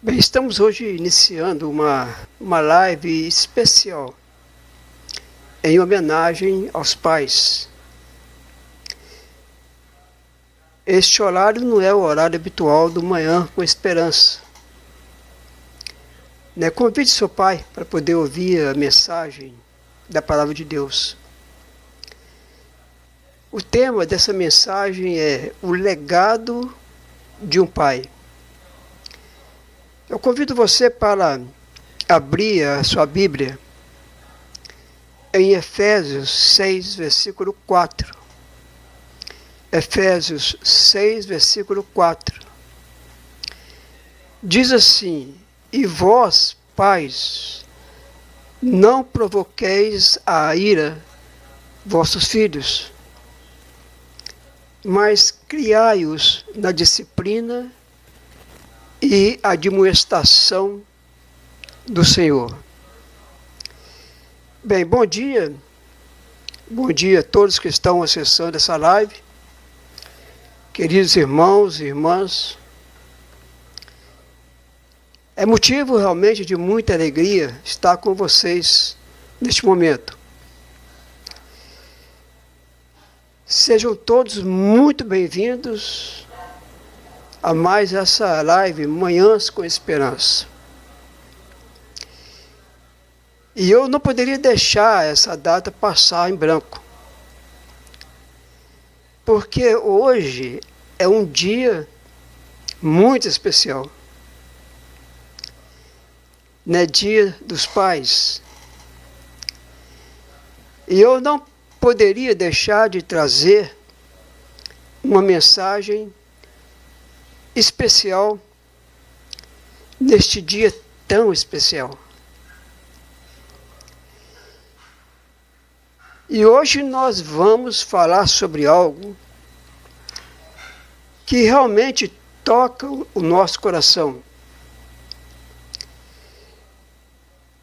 Bem, estamos hoje iniciando uma live especial em homenagem aos pais. Este horário não é o horário habitual do Manhã com Esperança. Convide seu pai para poder ouvir a mensagem da Palavra de Deus. O tema dessa mensagem é o legado de um pai. Eu convido você para abrir a sua Bíblia em Efésios 6, versículo 4. Efésios 6, versículo 4. Diz assim: E vós, pais, não provoqueis a ira vossos filhos, mas criai-os na disciplina e admoestação do Senhor. Bem, bom dia a todos que estão acessando essa live, queridos irmãos e irmãs. É motivo realmente de muita alegria estar com vocês neste momento. Sejam todos muito bem-vindos a mais essa live Manhãs com Esperança. E eu não poderia deixar essa data passar em branco, porque hoje é um dia muito especial. Dia dos Pais. E eu não poderia deixar de trazer uma mensagem especial neste dia tão especial. E hoje nós vamos falar sobre algo que realmente toca o nosso coração.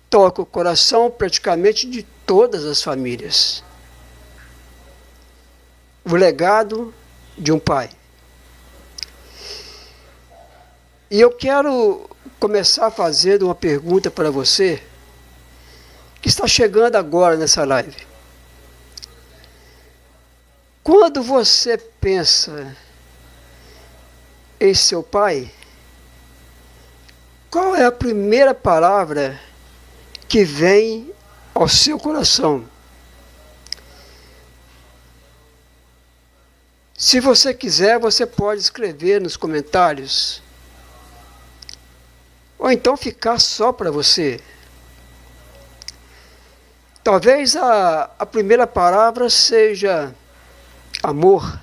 Toca o coração praticamente de todas as famílias. O legado de um pai. E eu quero começar fazendo uma pergunta para você, que está chegando agora nessa live. Quando você pensa em seu pai, qual é a primeira palavra que vem ao seu coração? Se você quiser, você pode escrever nos comentários, ou então ficar só para você. Talvez a primeira palavra seja amor.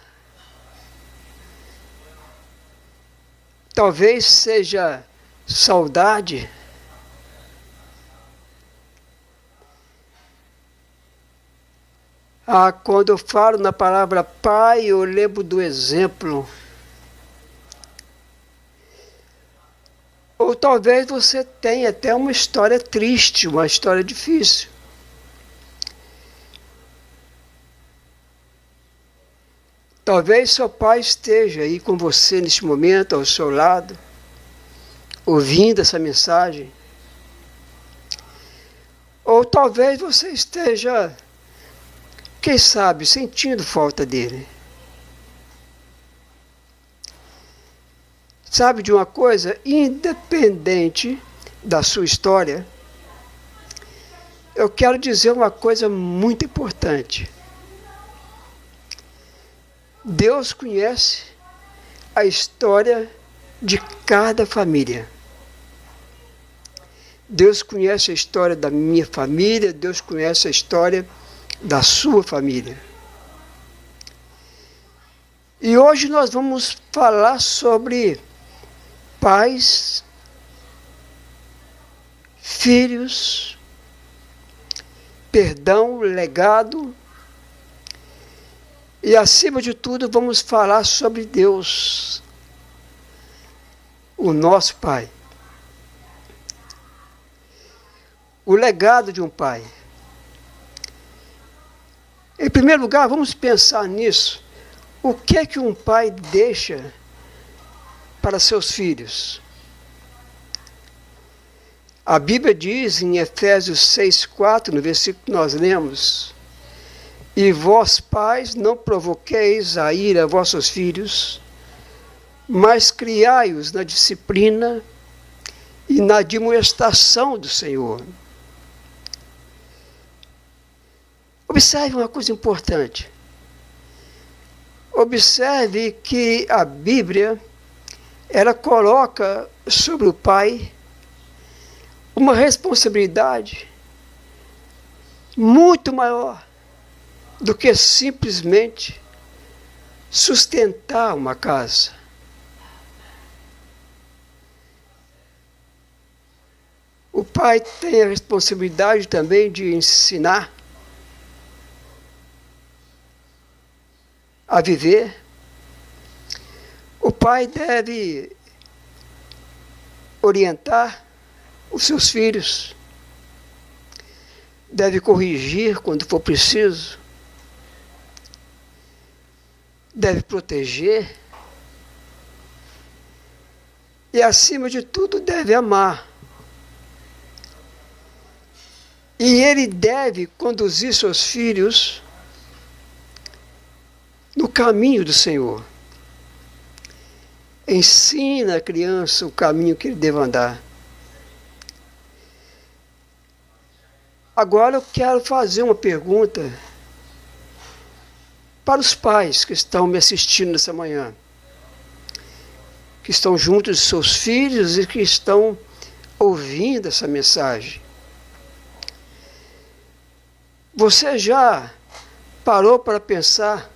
Talvez seja saudade. Quando eu falo na palavra pai, eu lembro do exemplo. Ou talvez você tenha até uma história triste, uma história difícil. Talvez seu pai esteja aí com você neste momento, ao seu lado, ouvindo essa mensagem. Ou talvez você esteja, quem sabe, sentindo falta dele. Sabe de uma coisa? Independente da sua história, eu quero dizer uma coisa muito importante. Deus conhece a história de cada família. Deus conhece a história da minha família, Deus conhece a história da sua família. E hoje nós vamos falar sobre pais, filhos, perdão, legado, e acima de tudo vamos falar sobre Deus, o nosso Pai. O legado de um pai. Em primeiro lugar, vamos pensar nisso. O que é que um pai deixa para seus filhos? A Bíblia diz em Efésios 6,4, no versículo que nós lemos: e vós, pais, não provoqueis a ira a vossos filhos, mas criai-os na disciplina e na admoestação do Senhor. Observe uma coisa importante. Observe que a Bíblia, ela coloca sobre o pai uma responsabilidade muito maior do que simplesmente sustentar uma casa. O pai tem a responsabilidade também de ensinar a viver. O pai deve orientar os seus filhos, deve corrigir quando for preciso, deve proteger e, acima de tudo, deve amar. E ele deve conduzir seus filhos no caminho do Senhor. Ensina a criança o caminho que ele deve andar. Agora eu quero fazer uma pergunta para os pais que estão me assistindo nessa manhã, que estão juntos de seus filhos e que estão ouvindo essa mensagem. Você já parou para pensar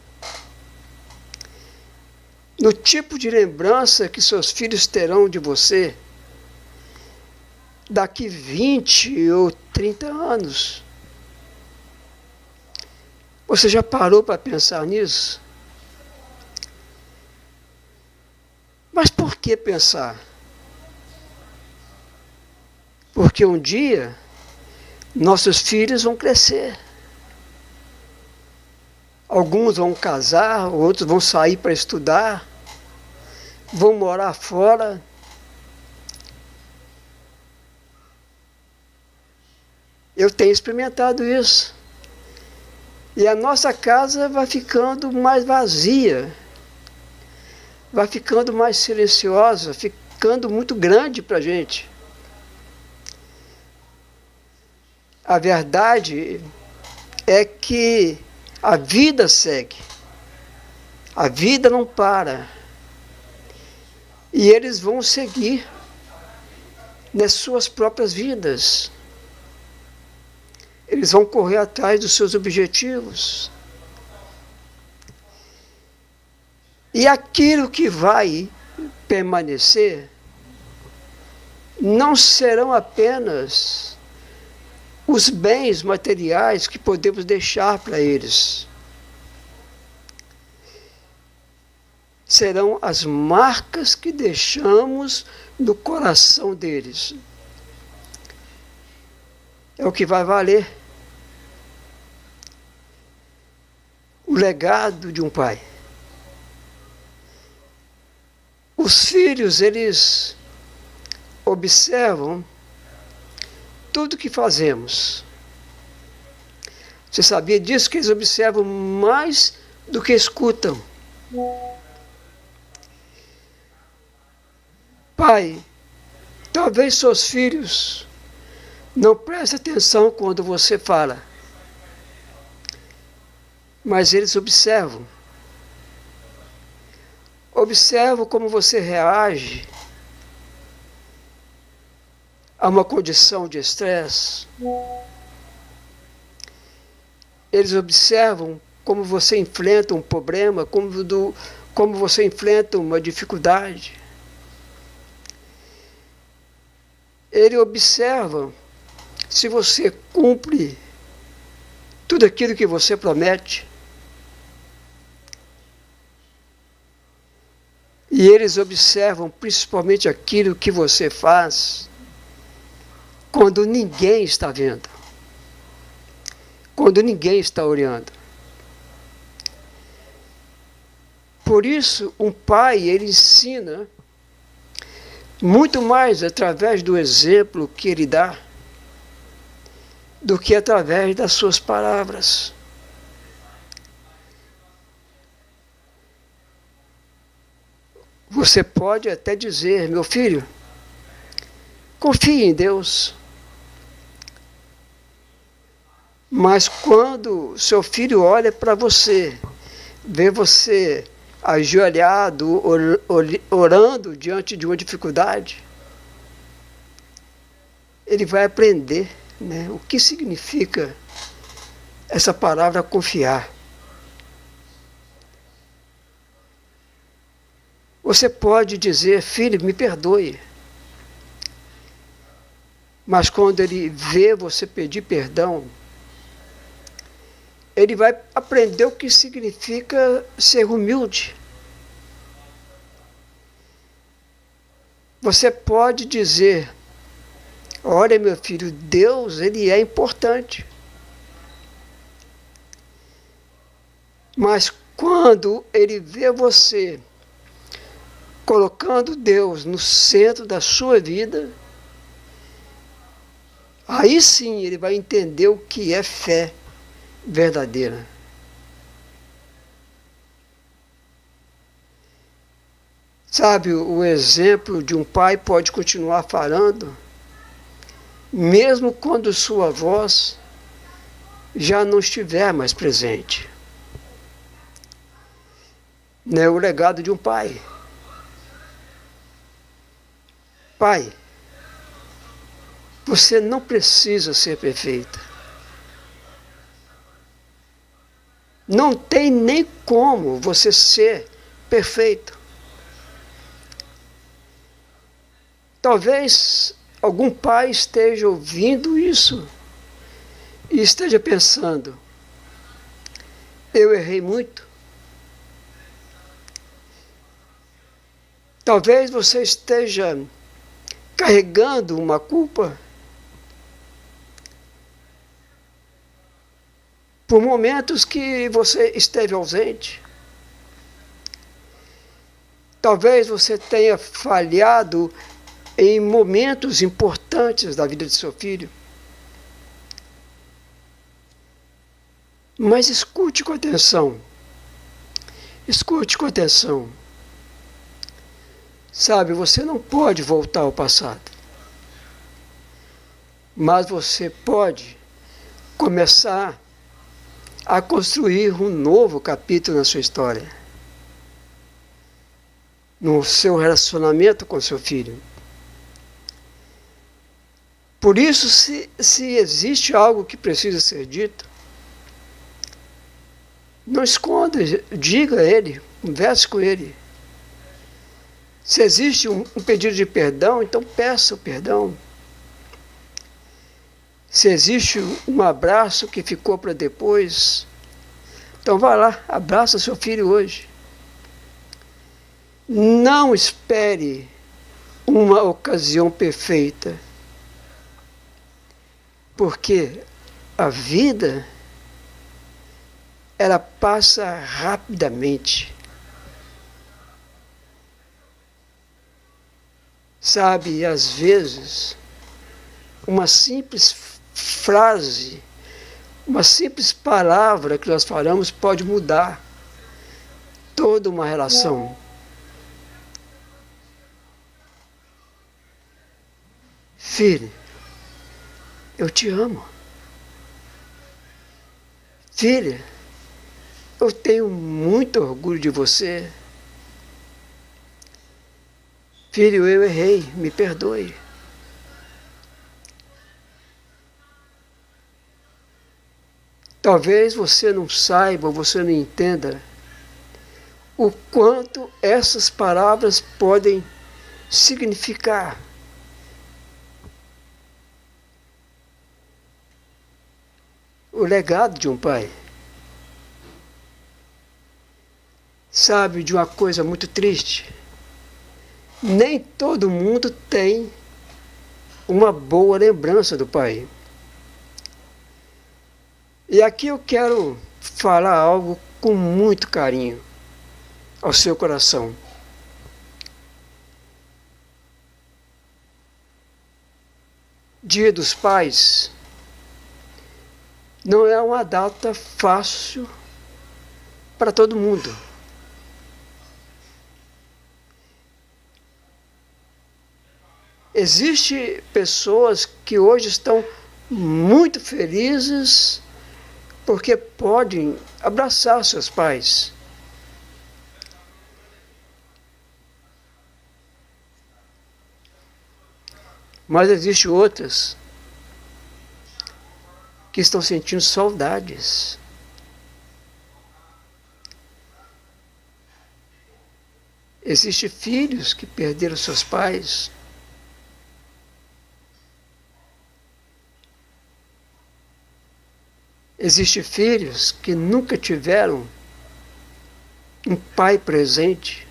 no tipo de lembrança que seus filhos terão de você daqui 20 ou 30 anos? Você já parou para pensar nisso? Mas por que pensar? Porque um dia nossos filhos vão crescer. Alguns vão casar, outros vão sair para estudar, vão morar fora. Eu tenho experimentado isso. E a nossa casa vai ficando mais vazia, vai ficando mais silenciosa, ficando muito grande para a gente. A verdade é que a vida segue, a vida não para, e eles vão seguir nas suas próprias vidas. Eles vão correr atrás dos seus objetivos. E aquilo que vai permanecer não serão apenas os bens materiais que podemos deixar para eles. Serão as marcas que deixamos no coração deles. É o que vai valer. O legado de um pai. Os filhos, eles observam tudo que fazemos. Você sabia disso? Que eles observam mais do que escutam. Pai, talvez seus filhos não prestem atenção quando você fala, mas eles observam. Observam como você reage a uma condição de estresse. Eles observam como você enfrenta um problema, como você enfrenta uma dificuldade. Ele observa se você cumpre tudo aquilo que você promete. E eles observam principalmente aquilo que você faz quando ninguém está vendo, quando ninguém está olhando. Por isso, um pai, ele ensina muito mais através do exemplo que ele dá do que através das suas palavras. Você pode até dizer: meu filho, confie em Deus. Mas quando seu filho olha para você, vê você ajoelhado, orando diante de uma dificuldade, ele vai aprender, né, o que significa essa palavra confiar. Você pode dizer: filho, me perdoe. Mas quando ele vê você pedir perdão, ele vai aprender o que significa ser humilde. Você pode dizer: olha, meu filho, Deus, ele é importante. Mas quando ele vê você colocando Deus no centro da sua vida, aí sim ele vai entender o que é fé verdadeira. Sabe, o exemplo de um pai pode continuar falando, mesmo quando sua voz já não estiver mais presente. Né? O legado de um pai. Pai, você não precisa ser perfeita. Não tem nem como você ser perfeito. Talvez algum pai esteja ouvindo isso e esteja pensando: eu errei muito. Talvez você esteja carregando uma culpa por momentos que você esteve ausente. Talvez você tenha falhado em momentos importantes da vida de seu filho. Mas escute com atenção. Escute com atenção. Sabe, você não pode voltar ao passado. Mas você pode começar a construir um novo capítulo na sua história. No seu relacionamento com seu filho. Por isso, se existe algo que precisa ser dito, não esconda, diga a ele, converse com ele. Se existe um pedido de perdão, então peça o perdão. Se existe um abraço que ficou para depois, então vá lá, abraça seu filho hoje. Não espere uma ocasião perfeita, porque a vida, ela passa rapidamente. Sabe, às vezes, uma simples frase, uma simples palavra que nós falamos pode mudar toda uma relação. Filho, eu te amo. Filha, eu tenho muito orgulho de você. Filho, eu errei, me perdoe. Talvez você não saiba, você não entenda o quanto essas palavras podem significar. O legado de um pai. Sabe de uma coisa muito triste? Nem todo mundo tem uma boa lembrança do pai. E aqui eu quero falar algo com muito carinho ao seu coração. Dia dos Pais não é uma data fácil para todo mundo. Existem pessoas que hoje estão muito felizes porque podem abraçar seus pais. Mas existem outras que estão sentindo saudades. Existem filhos que perderam seus pais. Existem filhos que nunca tiveram um pai presente.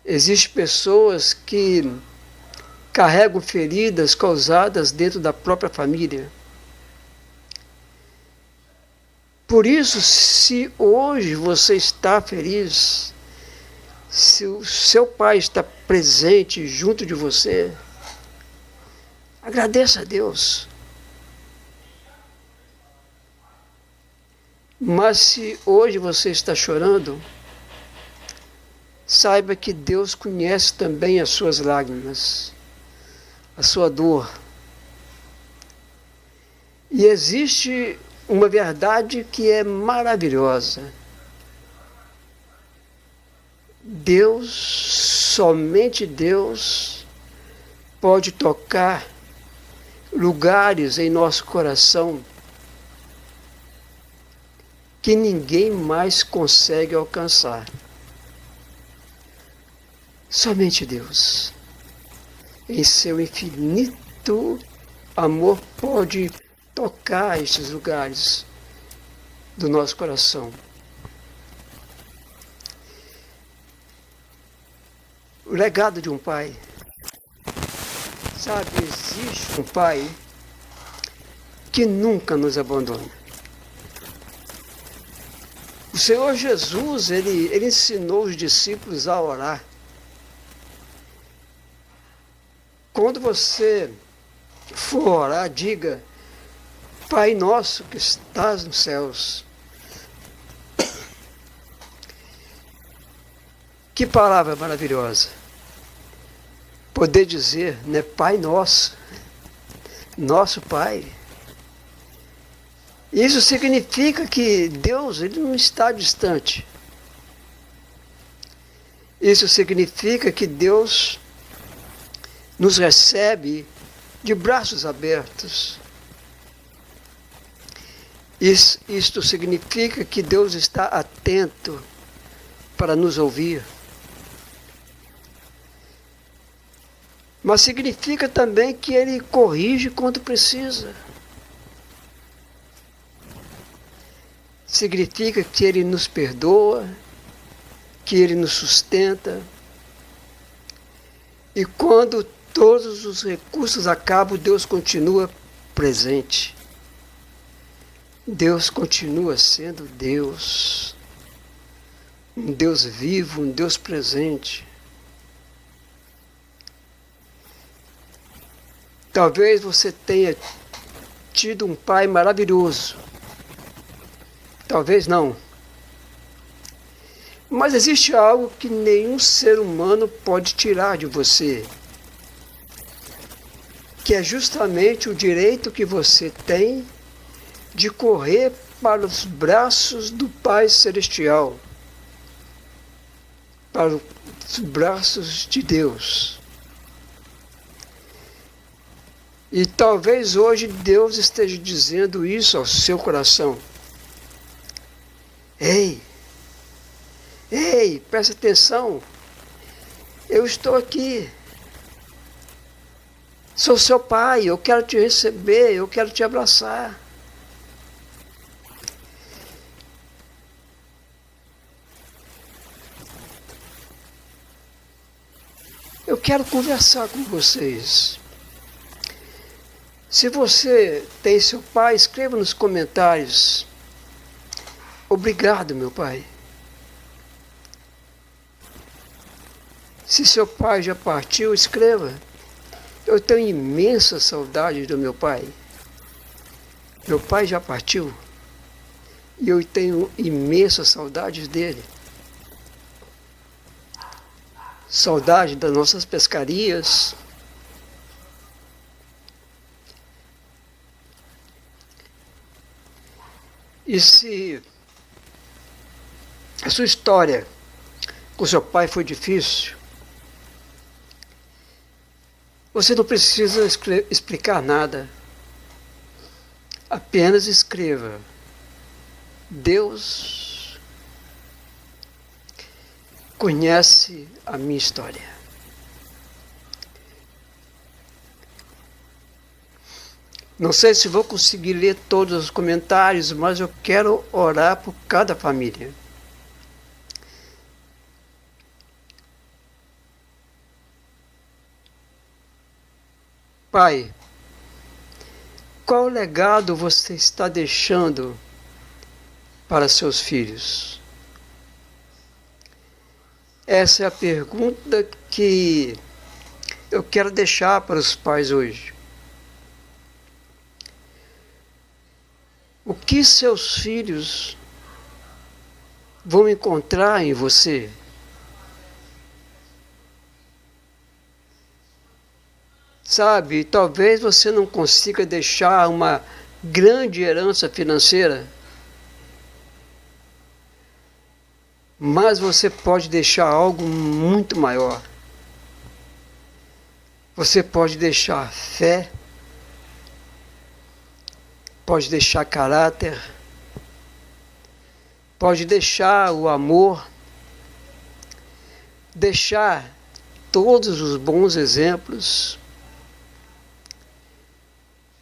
Existem pessoas que carregam feridas causadas dentro da própria família. Por isso, se hoje você está feliz, se o seu pai está presente junto de você, agradeça a Deus. Mas se hoje você está chorando, saiba que Deus conhece também as suas lágrimas, a sua dor. E existe uma verdade que é maravilhosa. Deus, somente Deus, pode tocar lugares em nosso coração que ninguém mais consegue alcançar. Somente Deus, em seu infinito amor, pode tocar estes lugares do nosso coração. O legado de um pai. Sabe, existe um pai que nunca nos abandona. O Senhor Jesus, ele ensinou os discípulos a orar. Quando você for orar, diga: Pai nosso que estás nos céus. Que palavra maravilhosa. Poder dizer, né, Pai nosso, nosso Pai. Isso significa que Deus, ele não está distante. Isso significa que Deus nos recebe de braços abertos. Isto significa que Deus está atento para nos ouvir. Mas significa também que Ele corrige quando precisa. Significa que Ele nos perdoa, que Ele nos sustenta. E quando todos os recursos acabam, Deus continua presente. Deus continua sendo Deus. Um Deus vivo, um Deus presente. Talvez você tenha tido um pai maravilhoso. Talvez não. Mas existe algo que nenhum ser humano pode tirar de você, que é justamente o direito que você tem de correr para os braços do Pai Celestial, para os braços de Deus. E talvez hoje Deus esteja dizendo isso ao seu coração. Ei, presta atenção, eu estou aqui, sou seu pai, eu quero te receber, eu quero te abraçar. Eu quero conversar com vocês. Se você tem seu pai, escreva nos comentários. Obrigado, meu pai. Se seu pai já partiu, escreva: Eu tenho imensa saudade do meu pai. Meu pai já partiu e eu tenho imensa saudade dele. Saudade das nossas pescarias. E se a sua história com seu pai foi difícil, você não precisa explicar nada. Apenas escreva: Deus conhece a minha história. Não sei se vou conseguir ler todos os comentários, mas eu quero orar por cada família. Pai, qual legado você está deixando para seus filhos? Essa é a pergunta que eu quero deixar para os pais hoje. O que seus filhos vão encontrar em você? Sabe, talvez você não consiga deixar uma grande herança financeira, mas você pode deixar algo muito maior. Você pode deixar fé, pode deixar caráter, pode deixar o amor, deixar todos os bons exemplos.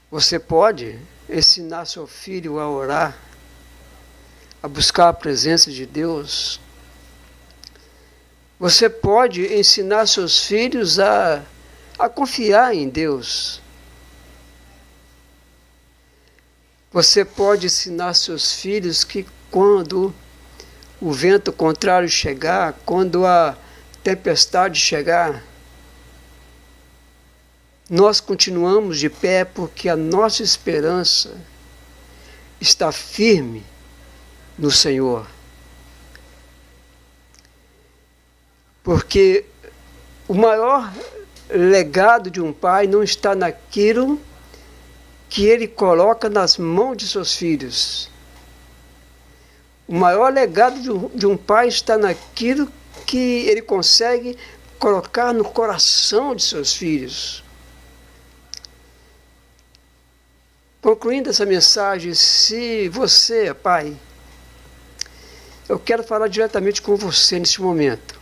Você pode ensinar seu filho a orar, a buscar a presença de Deus. Você pode ensinar seus filhos a confiar em Deus. Você pode ensinar seus filhos que quando o vento contrário chegar, quando a tempestade chegar, nós continuamos de pé porque a nossa esperança está firme no Senhor. Porque o maior legado de um pai não está naquilo que ele coloca nas mãos de seus filhos. O maior legado de um pai está naquilo que ele consegue colocar no coração de seus filhos. Concluindo essa mensagem, se você é pai, eu quero falar diretamente com você neste momento.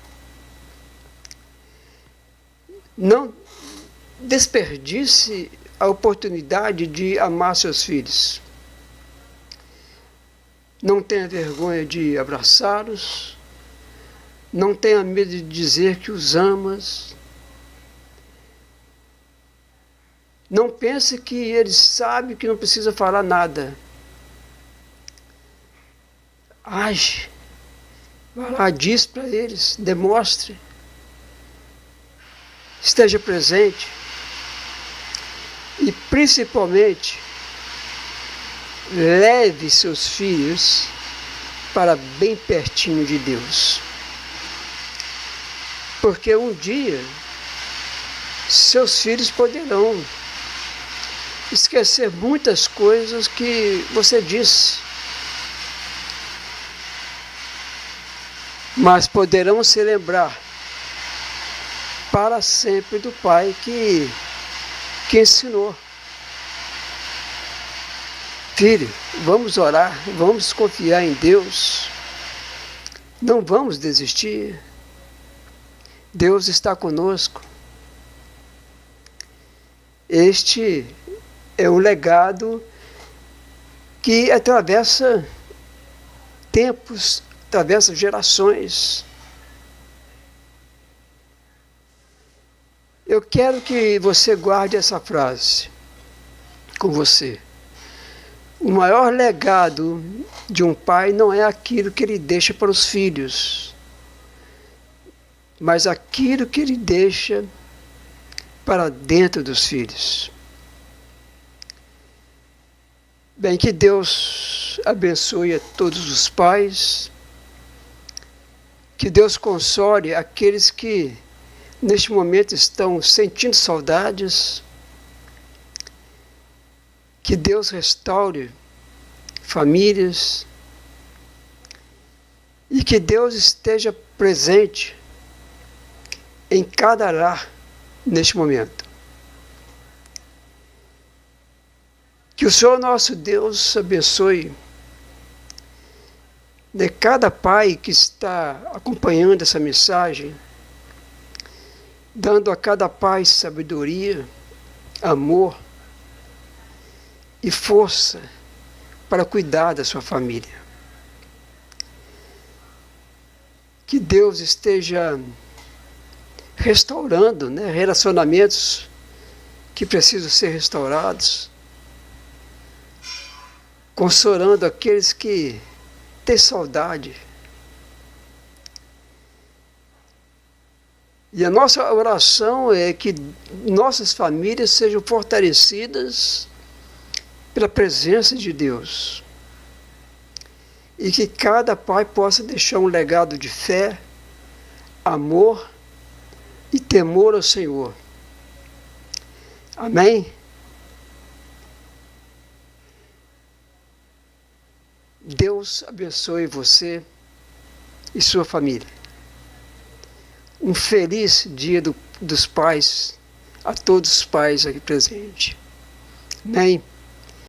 Não desperdice a oportunidade de amar seus filhos. Não tenha vergonha de abraçá-los. Não tenha medo de dizer que os amas. Não pense que eles sabem que não precisa falar nada. Age. Vá lá, diz para eles, demonstre. Esteja presente. E principalmente, leve seus filhos para bem pertinho de Deus. Porque um dia, seus filhos poderão esquecer muitas coisas que você disse, mas poderão se lembrar para sempre do pai que ensinou. Filho, vamos orar, vamos confiar em Deus, não vamos desistir. Deus está conosco. Este é um legado que atravessa tempos, atravessa gerações. Eu quero que você guarde essa frase com você. O maior legado de um pai não é aquilo que ele deixa para os filhos, mas aquilo que ele deixa para dentro dos filhos. Bem, que Deus abençoe a todos os pais, que Deus console aqueles que neste momento estão sentindo saudades, que Deus restaure famílias e que Deus esteja presente em cada lar neste momento. Que o Senhor nosso Deus abençoe de cada pai que está acompanhando essa mensagem, dando a cada pai sabedoria, amor e força para cuidar da sua família. Que Deus esteja restaurando, relacionamentos que precisam ser restaurados, consolando aqueles que têm saudade. E a nossa oração é que nossas famílias sejam fortalecidas pela presença de Deus. E que cada pai possa deixar um legado de fé, amor e temor ao Senhor. Amém? Deus abençoe você e sua família. Um feliz Dia dos Pais a todos os pais aqui presentes. Amém?